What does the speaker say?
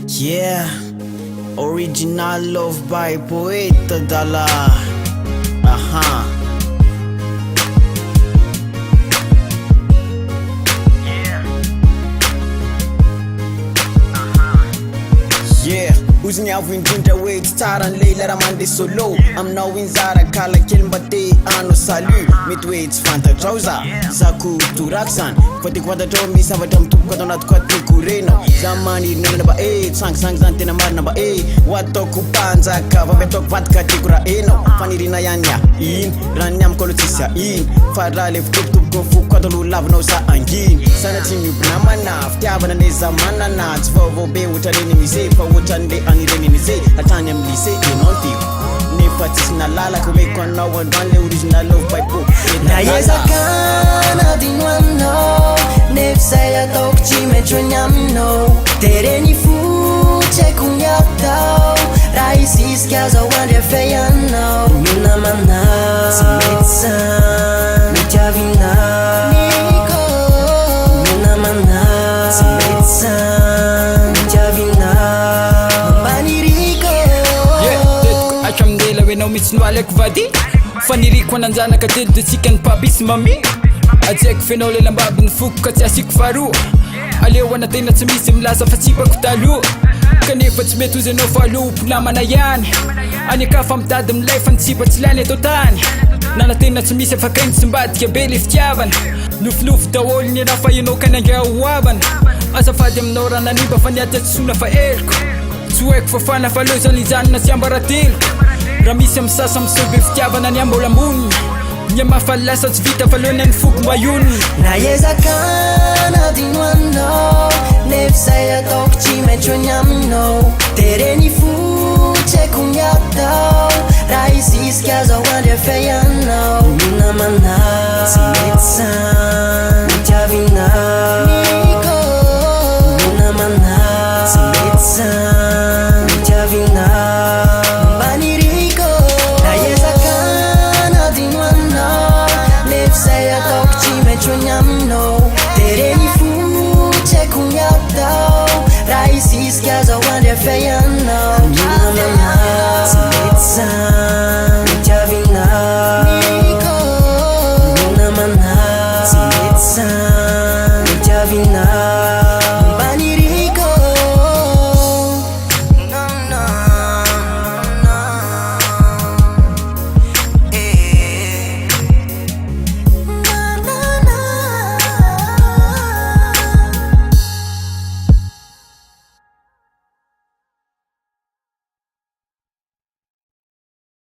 Yeah, original love by Poeta Dala. Yeah, uzni avo indrindra hoe tsy tsara an'le lera mandeha solo aminao inzara kala kely mba te ano salut mety hoe tsy fantatrao zako torako zany fa tiako fantatrao misy zavatra mitoboko atao anaty koatiko renao za manirinana mba tsangisangy zany tena marina mba ho ataoko mpanjaka vavy ataoko vadika tiako raha enao fanirina ihany ino raha ny amiko aloha tsisy ino fa raha le fitobotoboko foko ataon'olo lavinao sa angino sana tsy mioby namana fitiavana ne za manana tsy vaovao be ohatran'eny misy fa ohatran'le anireniny zay hatrany amin'ny lycée enao tiko nefa tsisy nalalaka omeko anao androany le original love by Poeta Dala. Naezaka nadino aminao nefa zay ataoko tsy metro ny aminao tereny fotsy haiko ny atao raha isisika azaho andry afe ianao ny namanao tsy mety zany mety avinao ny namanao tsy mety zany mety avinao mambaniriko atramindela hoenao mitsy noalako vady faniriko ananjanaka telo de tsika ny pabisy mami ajaiko fenao lelambaby ny foko ka tsy asiko faharoa aleo anatena tsy misy milaza fa tsipako taloha kanefa tsy mety ozy anao fa alopo namana ihany any akafa mitady milay fa nitsipa tsy lany atao tany nanatena tsy misy afakainy tsy mbadika be le fitiavana nofinofy daholo ny anao fa ianao ka nangia hoavana azafady aminao raha nanimba fa niady atsosona fa eloko tsy hoaiko fa fana fa leo zany ijanona tsy ambarateloko raha misy amin'ny sasa misobe fitiavana ny ambola amboniny ny amafalasa tsy vita fa loana ny foko mba ioniny naezaka nadino aminao nefa zay ataoko tsy metro ny aminao tereny fotsy haiko ny atao raha isisika azaho andry afe ianao ny namanao tsy mety zany mety avinao ny namanao tsy mety zany mety avinao mambaniriko naezaka nadino aminao nefa zay ataoko tsy metro ny aminao tereny fotsy haiko ny atao raha isisika azaho andry afe ianao ny namanao